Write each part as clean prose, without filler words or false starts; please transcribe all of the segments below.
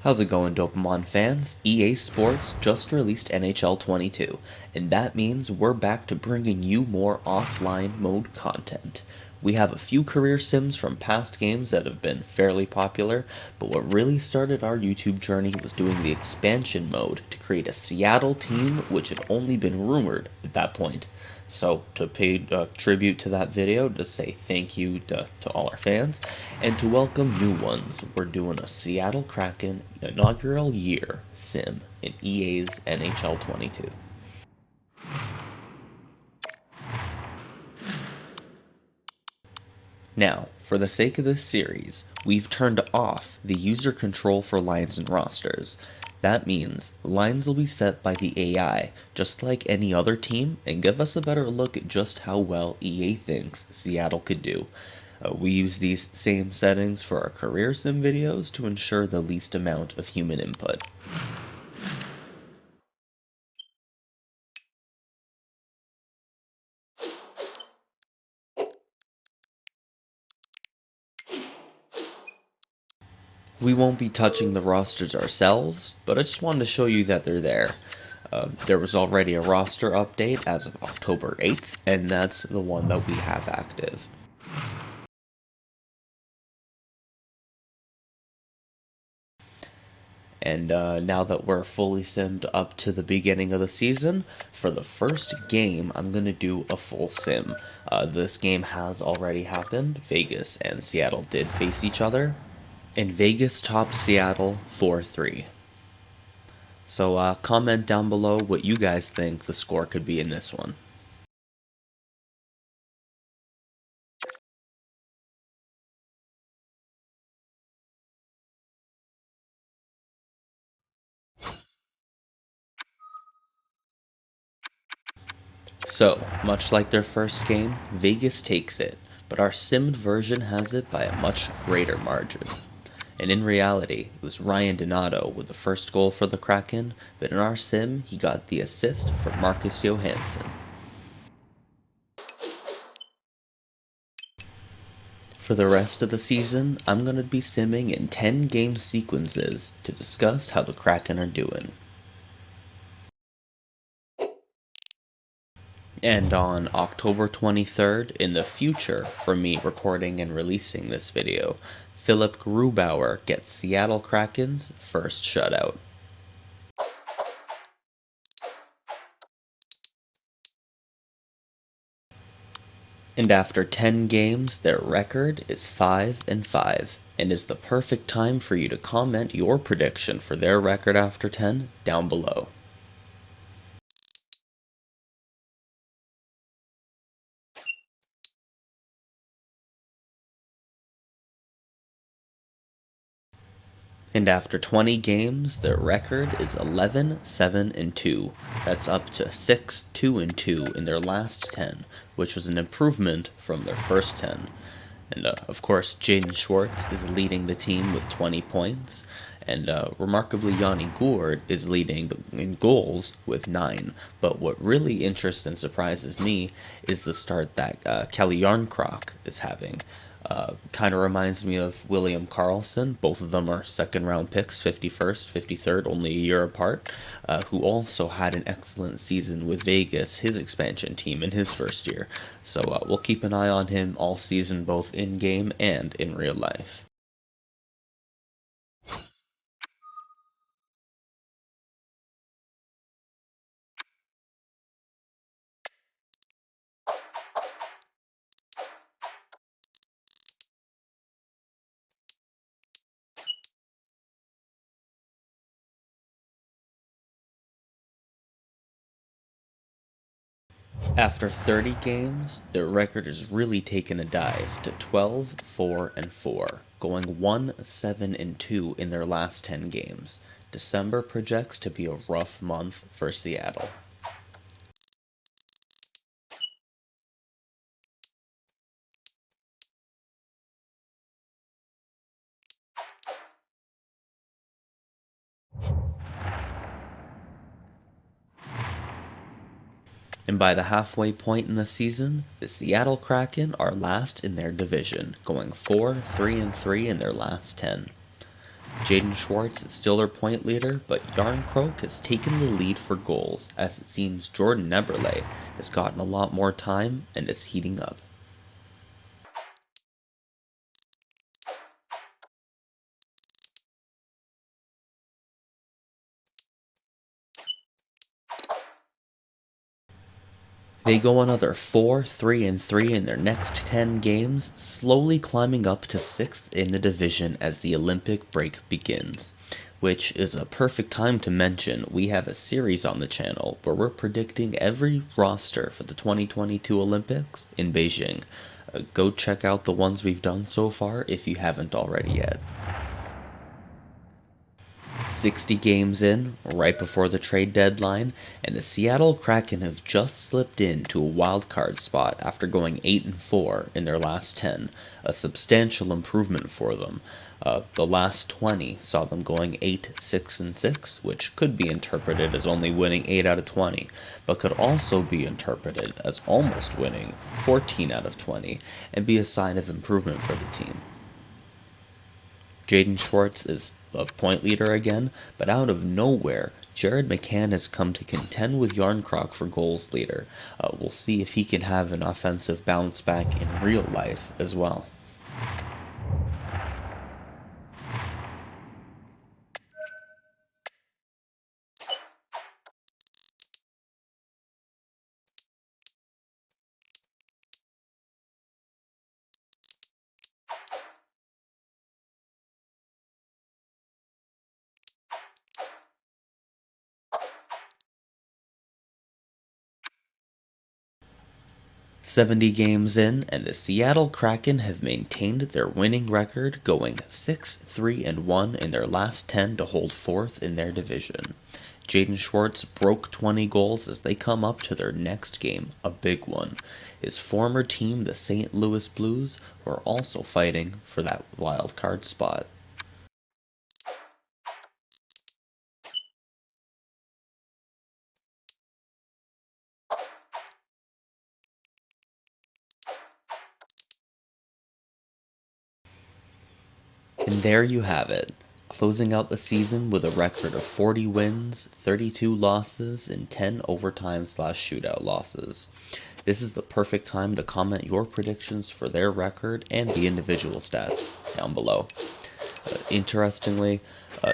How's it going, Dopemon fans? EA Sports just released NHL 22, and that means we're back to bringing you more offline mode content. We have a few career sims from past games that have been fairly popular, but what really started our YouTube journey was doing the expansion mode to create a Seattle team which had only been rumored at that point. So, to pay tribute to that video, to say thank you to all our fans, and to welcome new ones, we're doing a Seattle Kraken inaugural year sim in EA's NHL 22. Now, for the sake of this series, we've turned off the user control for lines and rosters. That means lines will be set by the AI, just like any other team, and give us a better look at just how well EA thinks Seattle could do. We use these same settings for our career sim videos to ensure the least amount of human input. We won't be touching the rosters ourselves, but I just wanted to show you that they're there. There was already a roster update as of October 8th, and that's the one that we have active. And now that we're fully simmed up to the beginning of the season, for the first game, I'm going to do a full sim. This game has already happened. Vegas and Seattle did face each other, and Vegas topped Seattle 4-3. So comment down below what you guys think the score could be in this one. So, much like their first game, Vegas takes it, but our simmed version has it by a much greater margin. And in reality, it was Ryan Donato with the first goal for the Kraken, but in our sim, he got the assist for Marcus Johansson. For the rest of the season, I'm going to be simming in 10 game sequences to discuss how the Kraken are doing. And on October 23rd, in the future, for me recording and releasing this video, Philip Grubauer gets Seattle Kraken's first shutout. And after 10 games, their record is 5-5, and is the perfect time for you to comment your prediction for their record after 10 down below. And after 20 games, their record is 11-7-2. That's up to 6-2-2 in their last 10, which was an improvement from their first 10. And of course, Jaden Schwartz is leading the team with 20 points, and remarkably, Yanni Gourde is leading in goals with 9. But what really interests and surprises me is the start that Kelly Yarncroc is having. Kind of reminds me of William Karlsson. Both of them are second round picks, 51st, 53rd, only a year apart, who also had an excellent season with Vegas, his expansion team, in his first year. So we'll keep an eye on him all season, both in game and in real life. After 30 games, their record has really taken a dive to 12-4-4, going 1-7-2 in their last 10 games. December projects to be a rough month for Seattle. And by the halfway point in the season, the Seattle Kraken are last in their division, going 4-3-3 in their last 10. Jaden Schwartz is still their point leader, but Yarncroke has taken the lead for goals, as it seems Jordan Eberle has gotten a lot more time and is heating up. They go another 4-3-3 in their next 10 games, slowly climbing up to 6th in the division as the Olympic break begins. Which is a perfect time to mention we have a series on the channel where we're predicting every roster for the 2022 Olympics in Beijing. Go check out the ones we've done so far if you haven't already yet. 60 games in, right before the trade deadline, and the Seattle Kraken have just slipped into a wild card spot after going 8-4 in their last 10, a substantial improvement for them. The last 20 saw them going 8-6-6, which could be interpreted as only winning 8 out of 20, but could also be interpreted as almost winning 14 out of 20 and be a sign of improvement for the team. Jaden Schwartz is the point leader again, but out of nowhere, Jared McCann has come to contend with Yarncroc for goals leader. We'll see if he can have an offensive bounce back in real life as well. "70 games in, and the Seattle Kraken have maintained their winning record, going 6-3-1 in their last 10 to hold 4th in their division. Jaden Schwartz broke 20 goals as they come up to their next game, a big one. His former team, the St. Louis Blues, were also fighting for that wild card spot. And there you have it, closing out the season with a record of 40 wins, 32 losses, and 10 overtime/shootout losses. This is the perfect time to comment your predictions for their record and the individual stats down below. Interestingly,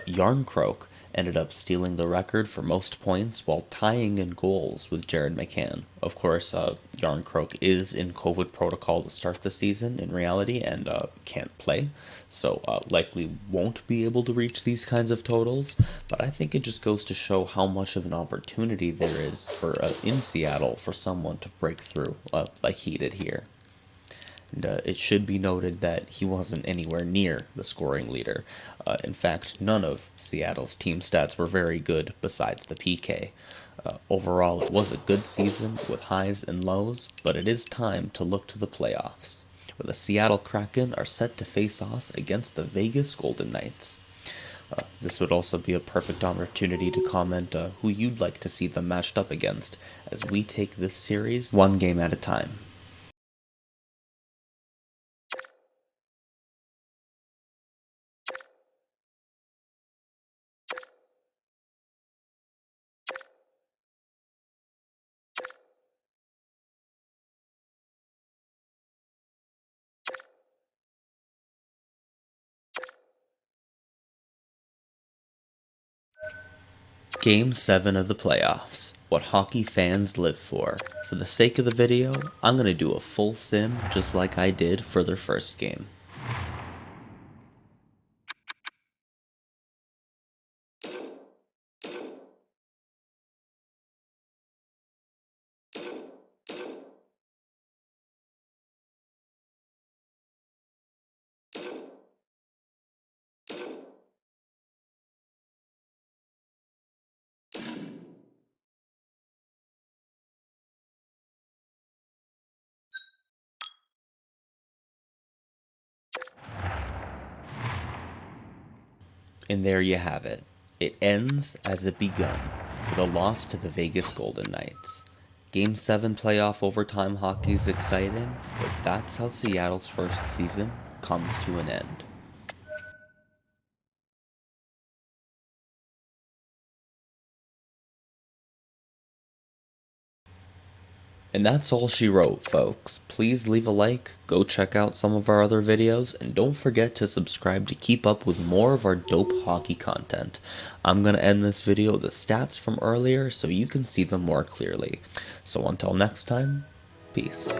Yarncroke ended up stealing the record for most points while tying in goals with Jared McCann. Of course, Yarncroke is in COVID protocol to start the season in reality and can't play, so likely won't be able to reach these kinds of totals, but I think it just goes to show how much of an opportunity there is for in Seattle for someone to break through like he did here. And it should be noted that he wasn't anywhere near the scoring leader. In fact, none of Seattle's team stats were very good besides the PK. Overall, it was a good season with highs and lows, but it is time to look to the playoffs, where the Seattle Kraken are set to face off against the Vegas Golden Knights. This would also be a perfect opportunity to comment who you'd like to see them matched up against, as we take this series one game at a time. Game 7 of the playoffs. What hockey fans live for. For the sake of the video, I'm going to do a full sim just like I did for their first game. And there you have it. It ends as it begun, with a loss to the Vegas Golden Knights. Game 7 playoff overtime hockey is exciting, but that's how Seattle's first season comes to an end. And that's all she wrote, folks. Please leave a like, go check out some of our other videos, and don't forget to subscribe to keep up with more of our dope hockey content. I'm going to end this video with the stats from earlier so you can see them more clearly. So until next time, peace.